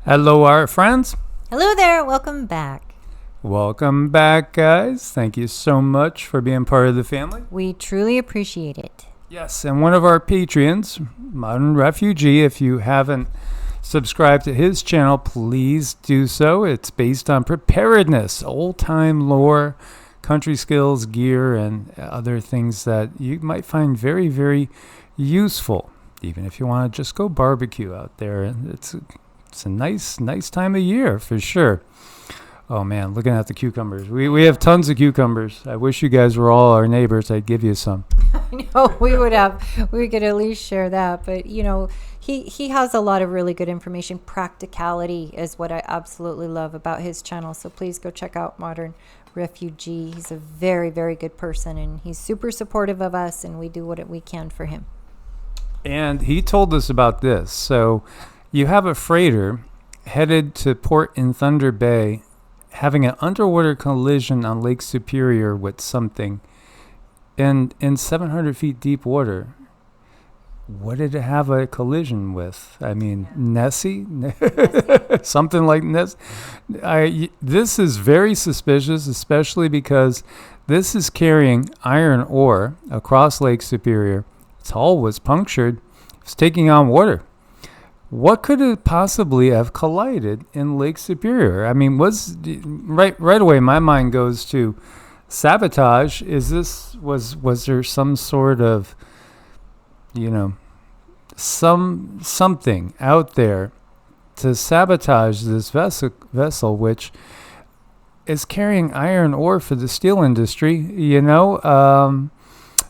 Hello, our friends. Hello there, welcome back. Welcome back, guys. Thank you so much for being part of the family. We truly appreciate it. Yes, and one of our Patreons, Modern Refugee, if you haven't subscribed to his channel, please do so. It's based on preparedness, old-time lore, country skills, gear, and other things that you might find very, very useful, even if you want to just go barbecue out there. It's a nice time of year for sure. Oh man, looking at the cucumbers. We have tons of cucumbers. I wish you guys were all our neighbors. I'd give you some. I know we could at least share that. But he has a lot of really good information. Practicality is what I absolutely love about his channel. So please go check out Modern Refugee. He's a very, very good person, and he's super supportive of us, and we do what we can for him. And he told us about this. So you have a freighter headed to port in Thunder Bay, having an underwater collision on Lake Superior with something in 700 feet deep water. What did it have a collision with? I mean, Nessie? Something like Nessie. This is very suspicious, especially because this is carrying iron ore across Lake Superior. Its hull was punctured. It's taking on water. What could it possibly have collided in Lake Superior? I mean, right away my mind goes to sabotage. Was there some sort of, something out there to sabotage this vessel, which is carrying iron ore for the steel industry?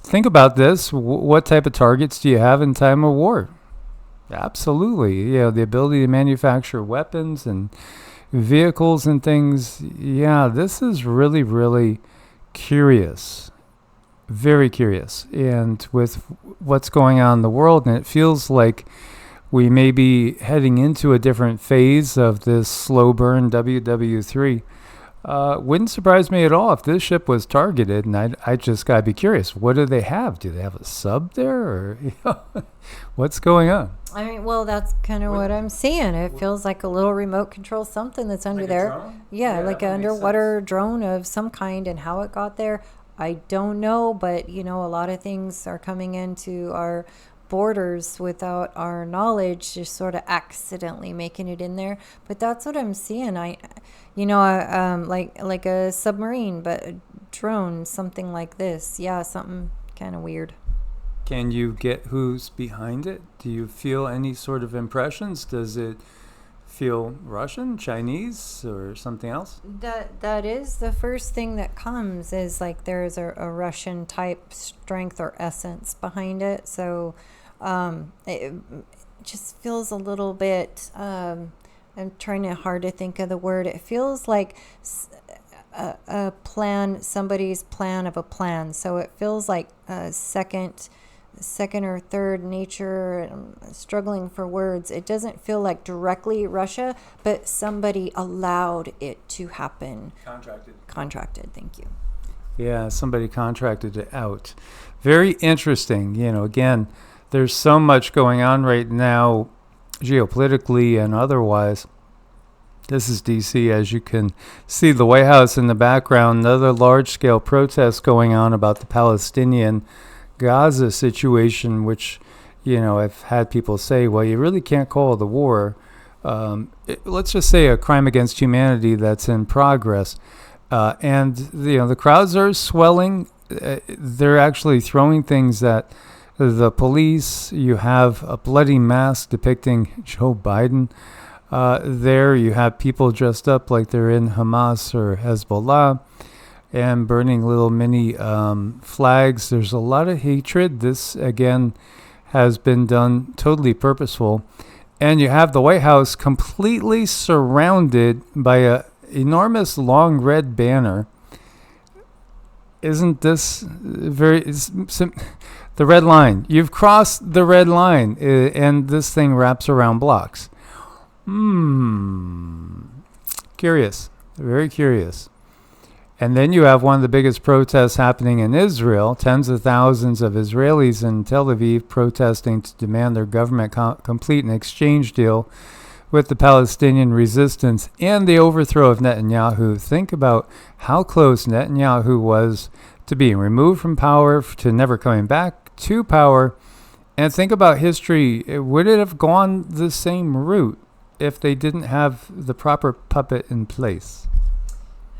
Think about this. What type of targets do you have in time of war? Absolutely. The ability to manufacture weapons and vehicles and things. Yeah, this is really, really curious. Very curious. And with what's going on in the world, and it feels like we may be heading into a different phase of this slow burn WW3. Wouldn't surprise me at all if this ship was targeted, and I just gotta be curious. What do they have? Do they have a sub there, or what's going on? I mean, well, that's kind of what I'm seeing. It feels like a little remote control something that's under there. Yeah, like an underwater drone of some kind, and how it got there, I don't know. But a lot of things are coming into our borders without our knowledge, just sort of accidentally making it in there. But that's what I'm seeing. Like a submarine, but a drone, something like this. Yeah, something kind of weird. Can you get who's behind it? Do you feel any sort of impressions? Does it feel Russian, Chinese, or something else? That is the first thing that comes, is like there's a Russian type strength or essence behind it. So it just feels a little bit, I'm trying hard to think of the word. It feels like a plan, somebody's plan of a plan. So it feels like a second or third nature. I'm struggling for words. It doesn't feel like directly Russia, but somebody allowed it to happen. Contracted, thank you. Yeah, somebody contracted it out. Very interesting. Again, there's so much going on right now, geopolitically and otherwise. This is D.C., as you can see the White House in the background. Another large-scale protest going on about the Palestinian Gaza situation, which, I've had people say, well, you really can't call it a war. Let's just say a crime against humanity that's in progress. And the crowds are swelling. They're actually throwing things at the police. You have a bloody mask depicting Joe Biden. There you have people dressed up like they're in Hamas or Hezbollah and burning little mini flags. There's a lot of hatred. This, again, has been done totally purposeful. And you have the White House completely surrounded by a enormous long red banner. Isn't this the red line? You've crossed the red line, and this thing wraps around blocks. Curious. Very curious. And then you have one of the biggest protests happening in Israel. Tens of thousands of Israelis in Tel Aviv protesting to demand their government complete an exchange deal with the Palestinian resistance and the overthrow of Netanyahu. Think about how close Netanyahu was to being removed from power, to never coming back to power. And think about history. Would it have gone the same route if they didn't have the proper puppet in place?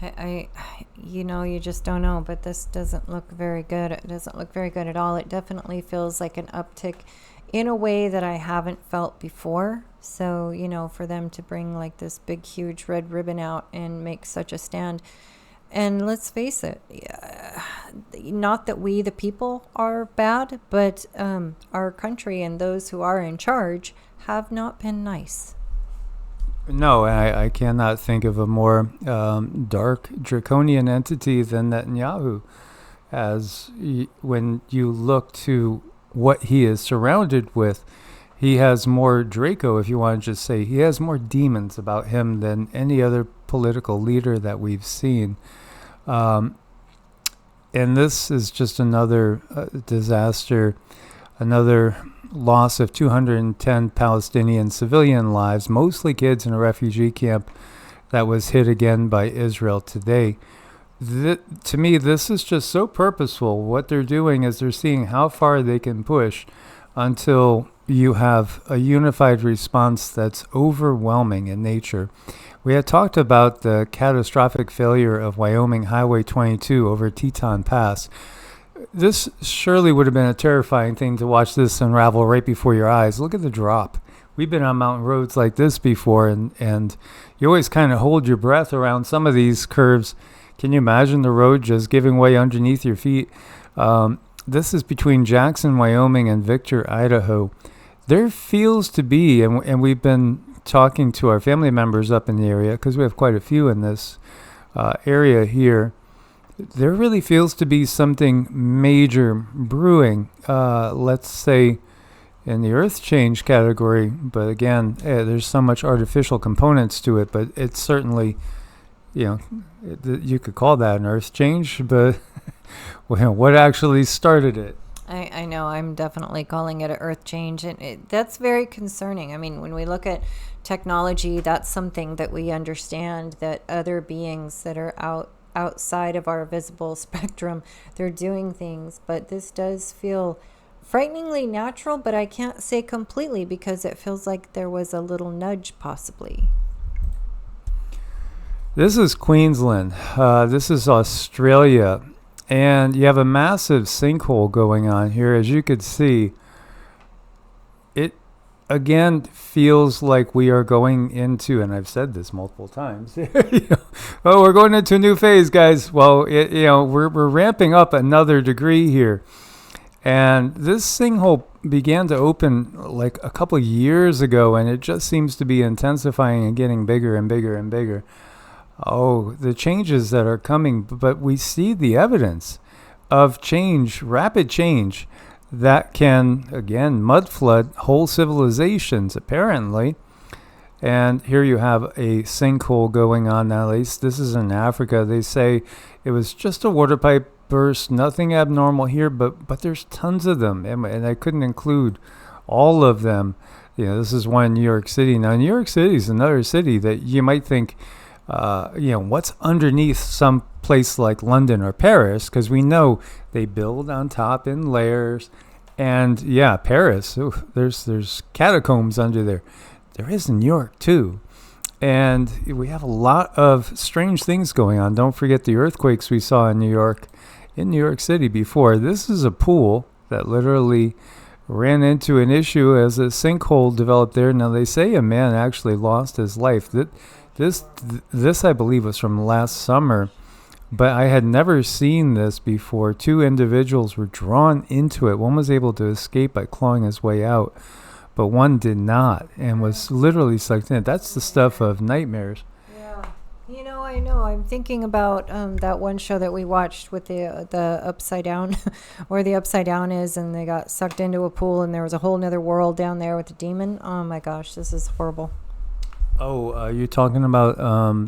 You just don't know, but this doesn't look very good. It doesn't look very good at all. It definitely feels like an uptick in a way that I haven't felt before. So, for them to bring like this big, huge red ribbon out and make such a stand. And let's face it, not that we, the people, are bad, but our country and those who are in charge have not been nice. No, I cannot think of a more dark, draconian entity than Netanyahu. When you look to what he is surrounded with, he has more Draco, if you want to just say. He has more demons about him than any other political leader that we've seen. And this is just another disaster, another loss of 210 Palestinian civilian lives, mostly kids in a refugee camp that was hit again by Israel today. To me, this is just so purposeful. What they're doing is they're seeing how far they can push until you have a unified response that's overwhelming in nature. We had talked about the catastrophic failure of Wyoming Highway 22 over Teton Pass. This surely would have been a terrifying thing to watch this unravel right before your eyes. Look at the drop. We've been on mountain roads like this before, and you always kind of hold your breath around some of these curves. Can you imagine the road just giving way underneath your feet? This is between Jackson, Wyoming, and Victor, Idaho. There feels to be, and we've been talking to our family members up in the area, because we have quite a few in this area here. There really feels to be something major brewing, let's say, in the earth change category. But again, there's so much artificial components to it, but it's certainly, you could call that an earth change, but what actually started it? I know, I'm definitely calling it an earth change, and that's very concerning. I mean, when we look at technology, that's something that we understand, that other beings that are outside of our visible spectrum, they're doing things. But this does feel frighteningly natural, but I can't say completely, because it feels like there was a little nudge possibly. This is Queensland. This is Australia. And you have a massive sinkhole going on here. As you could see, it again feels like we are going into, and I've said this multiple times, we're going into a new phase, guys. Well, we're ramping up another degree here. And this sinkhole began to open like a couple of years ago, and it just seems to be intensifying and getting bigger and bigger and bigger. Oh, the changes that are coming, but we see the evidence of change, rapid change, that can, again, mud flood whole civilizations, apparently. And here you have a sinkhole going on now. At least this is in Africa. They say it was just a water pipe burst, nothing abnormal here, but there's tons of them, and I couldn't include all of them. This is one in New York City. Now, New York City is another city that you might think, what's underneath some place like London or Paris, because we know they build on top in layers. And yeah, Paris, there's catacombs under there. There is in New York too. And we have a lot of strange things going on. Don't forget the earthquakes we saw in New York City before. This is a pool that literally ran into an issue as a sinkhole developed there. Now, they say a man actually lost his life. This I believe was from last summer, but I had never seen this before. 2 individuals were drawn into it. One was able to escape by clawing his way out, but one did not and was literally sucked in. That's the stuff of nightmares. Yeah. I know. I'm thinking about that one show that we watched with the upside down, where the upside down is, and they got sucked into a pool, and there was a whole nother world down there with a demon. Oh my gosh, this is horrible. Oh, you're talking about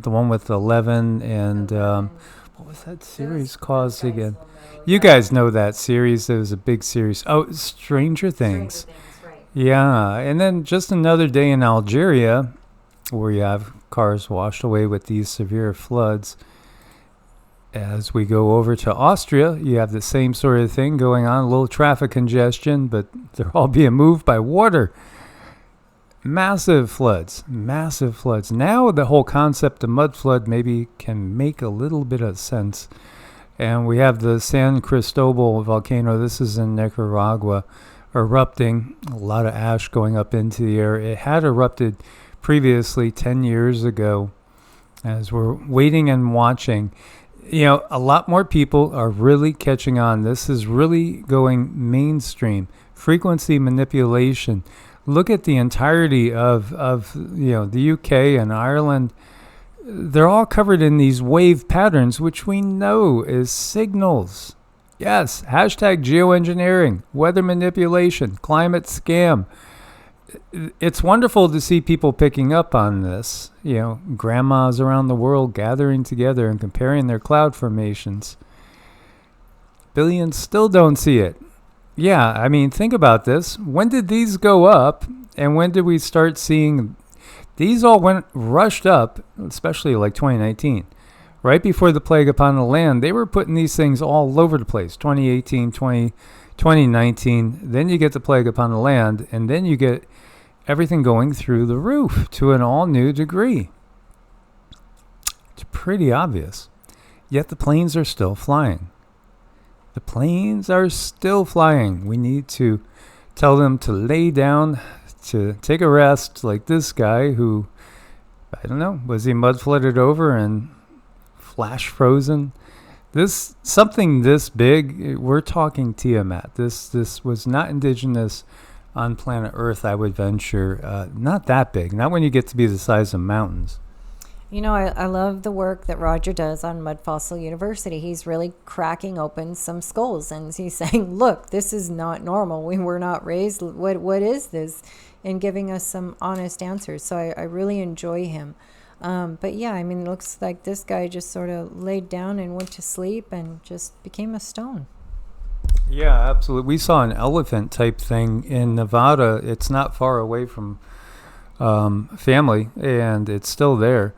the one with 11 and what was that series called again? You guys know that series. It was a big series. Oh, Stranger Things. Right. Yeah, and then just another day in Algeria, where you have cars washed away with these severe floods. As we go over to Austria, you have the same sort of thing going on, a little traffic congestion, but they're all being moved by water. Massive floods, massive floods. Now the whole concept of mud flood maybe can make a little bit of sense. And we have the San Cristobal volcano, this is in Nicaragua, erupting, a lot of ash going up into the air. It had erupted previously 10 years ago. As we're waiting and watching, a lot more people are really catching on. This is really going mainstream. Frequency manipulation. Look at the entirety of the UK and Ireland. They're all covered in these wave patterns, which we know is signals. Yes, hashtag geoengineering, weather manipulation, climate scam. It's wonderful to see people picking up on this. Grandmas around the world gathering together and comparing their cloud formations. Billions still don't see it. Yeah, I mean, think about this. When did these go up, and when did we start seeing these all rushed up, especially like 2019, right before the plague upon the land? They were putting these things all over the place. 2018, 2019, then you get the plague upon the land, and then you get everything going through the roof to an all new degree. It's pretty obvious. Yet the planes are still flying. The planes are still flying. We need to tell them to lay down, to take a rest, like this guy who, I don't know, was he mud flooded over and flash frozen? Something this big, we're talking Tiamat. This was not indigenous on planet Earth, I would venture. Not that big, not when you get to be the size of mountains. I love the work that Roger does on Mud Fossil University. He's really cracking open some skulls, and he's saying, look, this is not normal. We were not raised. What is this? And giving us some honest answers. So I really enjoy him. But yeah, it looks like this guy just sort of laid down and went to sleep and just became a stone. Yeah, absolutely. We saw an elephant type thing in Nevada. It's not far away from family, and it's still there.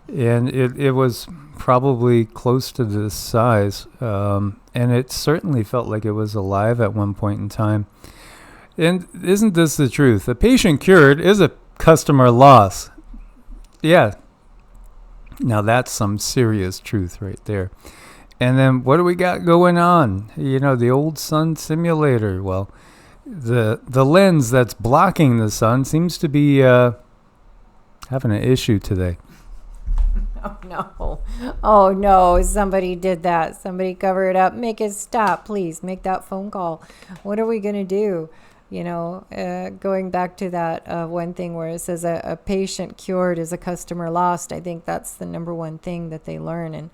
And it was probably close to this size, and it certainly felt like it was alive at one point in time. And isn't this the truth? A patient cured is a customer loss. Yeah. Now that's some serious truth right there. And then what do we got going on? The old sun simulator. Well, the lens that's blocking the sun seems to be having an issue today. Oh no, somebody did that. Somebody cover it up. Make it stop, please. Make that phone call. What are we going to do? Going back to that one thing where it says a patient cured is a customer lost. I think that's the number one thing that they learn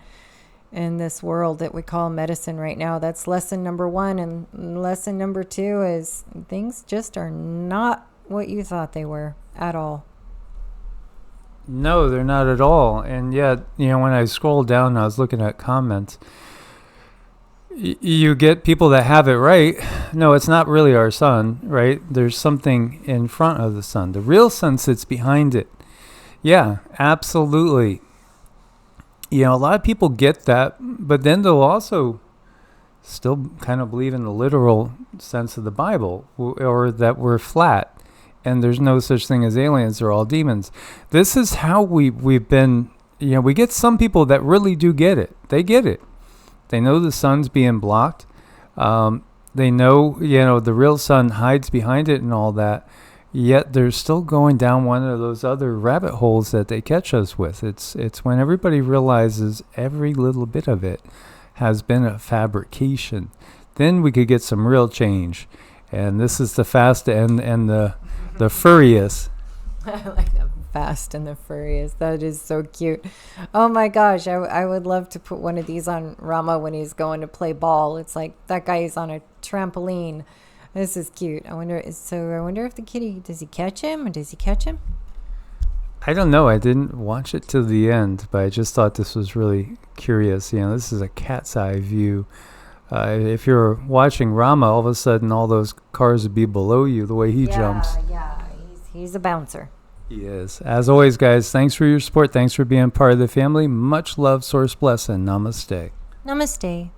in this world that we call medicine right now. That's lesson number one. And lesson number two is things just are not what you thought they were at all. No, they're not at all. And yet, when I scrolled down and I was looking at comments, you get people that have it right. No, it's not really our sun, right? There's something in front of the sun. The real sun sits behind it. Yeah, absolutely. A lot of people get that, but then they'll also still kind of believe in the literal sense of the Bible, or that we're flat. And there's no such thing as aliens, they're all demons. This is how we've been, we get some people that really do get it. They get it. They know the sun's being blocked. They know, the real sun hides behind it and all that. Yet they're still going down one of those other rabbit holes that they catch us with. It's when everybody realizes every little bit of it has been a fabrication. Then we could get some real change. And this is the fast and the furious. I like the fast and the furious. That is so cute. Oh my gosh, I would love to put one of these on Rama when he's going to play ball. It's like that guy is on a trampoline. This is cute. I wonder if the kitty, does he catch him? Or does he catch him? I don't know. I didn't watch it to the end, but I just thought this was really curious. This is a cat's eye view. If you're watching Rama, all of a sudden all those cars would be below you the way he jumps. Yeah, he's a bouncer. He is. As always, guys, thanks for your support. Thanks for being part of the family. Much love, Source Bless, and namaste. Namaste.